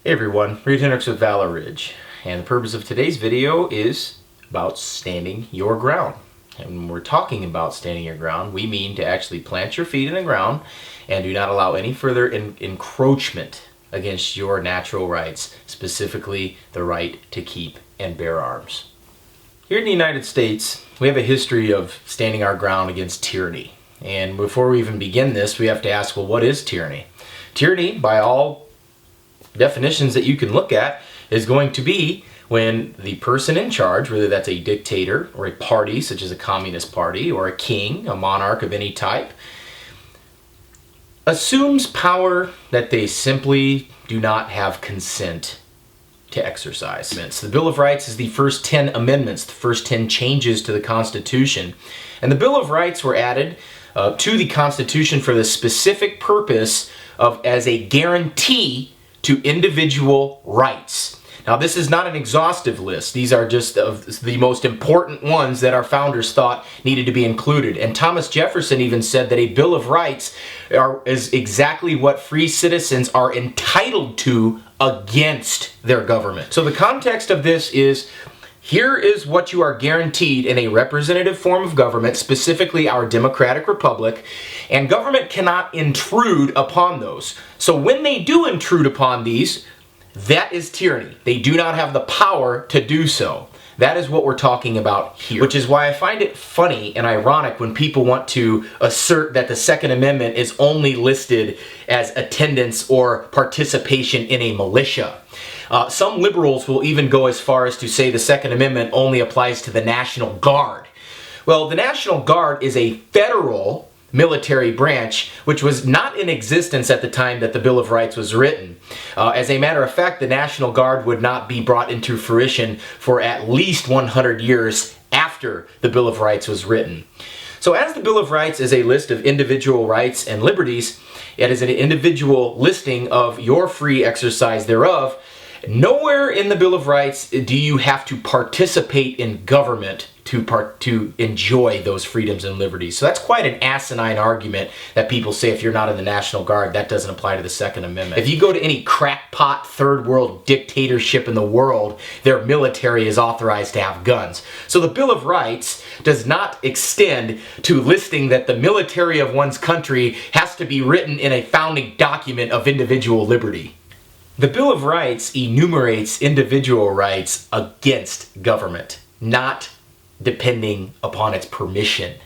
Hey everyone, Reid Henrichs with Valor Ridge, and the purpose of today's video is about standing your ground. And when we're talking about standing your ground, we mean to actually plant your feet in the ground and do not allow any further encroachment against your natural rights, specifically the right to keep and bear arms. Here in the United States, we have a history of standing our ground against tyranny. And before we even begin this, we have to ask, well, what is tyranny? Tyranny, by all definitions that you can look at, is going to be when the person in charge, whether that's a dictator or a party such as a communist party or a king, a monarch of any type, assumes power that they simply do not have consent to exercise. The Bill of Rights is the first 10 amendments, the first 10 changes to the Constitution. And the Bill of Rights were added to the Constitution for the specific purpose of as a guarantee to individual rights. Now, this is not an exhaustive list. These are just the most important ones that our founders thought needed to be included. And Thomas Jefferson even said that a Bill of Rights is exactly what free citizens are entitled to against their government. So the context of this is, here is what you are guaranteed in a representative form of government, specifically our democratic republic, and government cannot intrude upon those. So when they do intrude upon these, that is tyranny. They do not have the power to do so. That is what we're talking about here. Which is why I find it funny and ironic when people want to assert that the Second Amendment is only listed as attendance or participation in a militia. Some liberals will even go as far as to say the Second Amendment only applies to the National Guard. Well, the National Guard is a federal military branch which was not in existence at the time that the Bill of Rights was written. As a matter of fact, the National Guard would not be brought into fruition for at least 100 years after the Bill of Rights was written. So as the Bill of Rights is a list of individual rights and liberties, it is an individual listing of your free exercise thereof. Nowhere in the Bill of Rights do you have to participate in government to enjoy those freedoms and liberties. So that's quite an asinine argument that people say if you're not in the National Guard, that doesn't apply to the Second Amendment. If you go to any crackpot third world dictatorship in the world, their military is authorized to have guns. So the Bill of Rights does not extend to listing that the military of one's country has to be written in a founding document of individual liberty. The Bill of Rights enumerates individual rights against government, not depending upon its permission.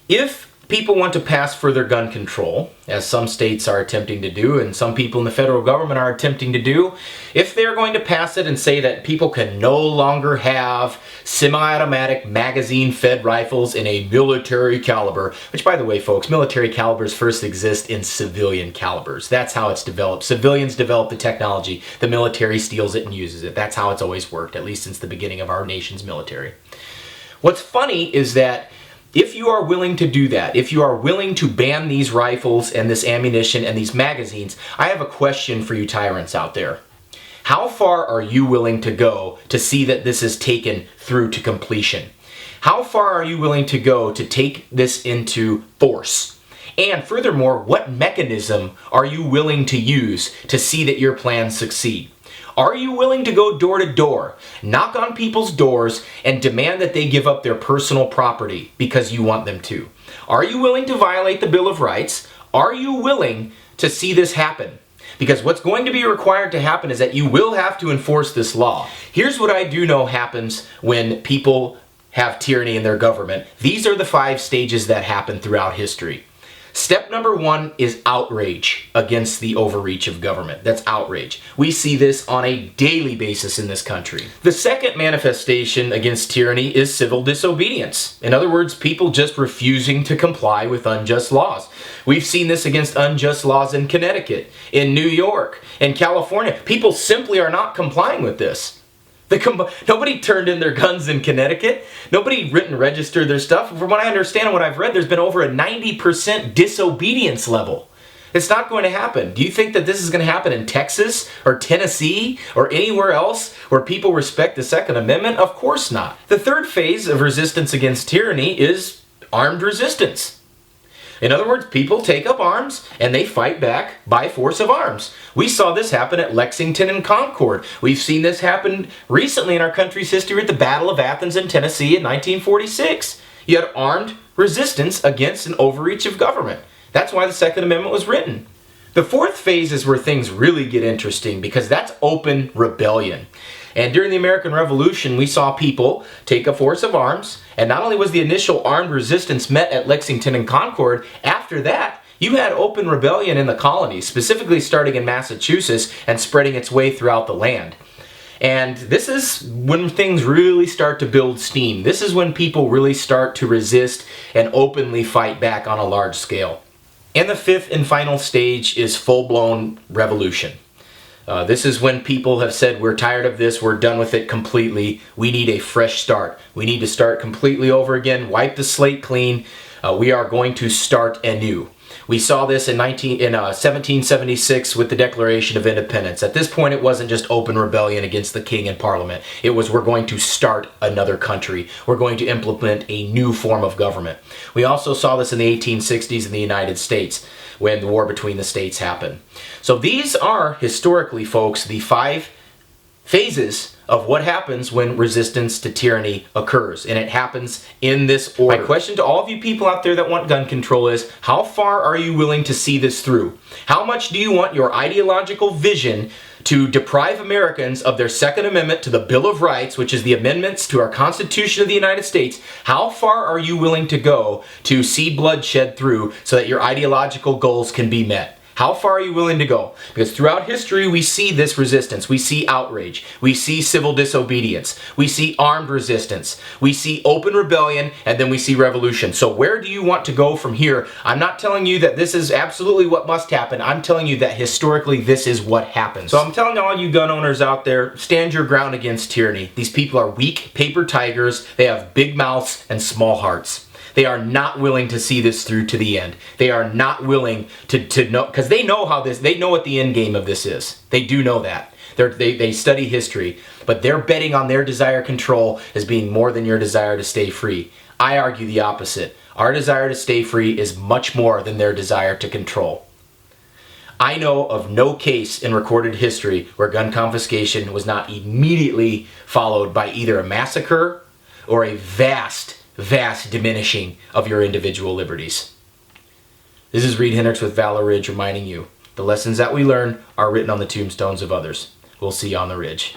If people want to pass further gun control, as some states are attempting to do and some people in the federal government are attempting to do, if they're going to pass it and say that people can no longer have semi-automatic magazine-fed rifles in a military caliber, which, by the way, folks, military calibers first exist in civilian calibers. That's how it's developed. Civilians develop the technology. The military steals it and uses it. That's how it's always worked, at least since the beginning of our nation's military. What's funny is that if you are willing to do that, if you are willing to ban these rifles and this ammunition and these magazines, I have a question for you tyrants out there. How far are you willing to go to see that this is taken through to completion? How far are you willing to go to take this into force? And furthermore, what mechanism are you willing to use to see that your plans succeed? Are you willing to go door to door, knock on people's doors, and demand that they give up their personal property because you want them to? Are you willing to violate the Bill of Rights? Are you willing to see this happen? Because what's going to be required to happen is that you will have to enforce this law. Here's what I do know happens when people have tyranny in their government. These are the 5 stages that happen throughout history. Step number 1 is outrage against the overreach of government. That's outrage. We see this on a daily basis in this country. The second manifestation against tyranny is civil disobedience. In other words, people just refusing to comply with unjust laws. We've seen this against unjust laws in Connecticut, in New York, in California. People simply are not complying with this. Nobody turned in their guns in Connecticut. Nobody written registered their stuff. From what I understand and what I've read, there's been over a 90% disobedience level. It's not going to happen. Do you think that this is going to happen in Texas or Tennessee or anywhere else where people respect the Second Amendment? Of course not. The third phase of resistance against tyranny is armed resistance. In other words, people take up arms and they fight back by force of arms. We saw this happen at Lexington and Concord. We've seen this happen recently in our country's history at the Battle of Athens in Tennessee in 1946. You had armed resistance against an overreach of government. That's why the Second Amendment was written. The fourth phase is where things really get interesting, because that's open rebellion. And during the American Revolution, we saw people take a force of arms, and not only was the initial armed resistance met at Lexington and Concord, after that, you had open rebellion in the colonies, specifically starting in Massachusetts and spreading its way throughout the land. And this is when things really start to build steam. This is when people really start to resist and openly fight back on a large scale. And the fifth and final stage is full-blown revolution. This is when people have said, we're tired of this, we're done with it completely, we need a fresh start. We need to start completely over again, wipe the slate clean, we are going to start anew. We saw this in 1776 with the Declaration of Independence. At this point, it wasn't just open rebellion against the king and parliament. It was, we're going to start another country. We're going to implement a new form of government. We also saw this in the 1860s in the United States when the war between the states happened. So these are, historically, folks, the 5 phases of what happens when resistance to tyranny occurs, and it happens in this order. My question to all of you people out there that want gun control is, how far are you willing to see this through? How much do you want your ideological vision to deprive Americans of their Second Amendment to the Bill of Rights, which is the amendments to our Constitution of the United States? How far are you willing to go to see bloodshed through so that your ideological goals can be met? How far are you willing to go? Because throughout history, we see this resistance. We see outrage. We see civil disobedience. We see armed resistance. We see open rebellion, and then we see revolution. So where do you want to go from here? I'm not telling you that this is absolutely what must happen. I'm telling you that historically, this is what happens. So I'm telling all you gun owners out there, stand your ground against tyranny. These people are weak paper tigers. They have big mouths and small hearts. They are not willing to see this through to the end. They are not willing to know, because they know what the end game of this is. They do know that. They study history, but they're betting on their desire control as being more than your desire to stay free. I argue the opposite. Our desire to stay free is much more than their desire to control. I know of no case in recorded history where gun confiscation was not immediately followed by either a massacre or a vast diminishing of your individual liberties. This is Reid Henrichs with Valor Ridge reminding you, the lessons that we learn are written on the tombstones of others. We'll see you on the ridge.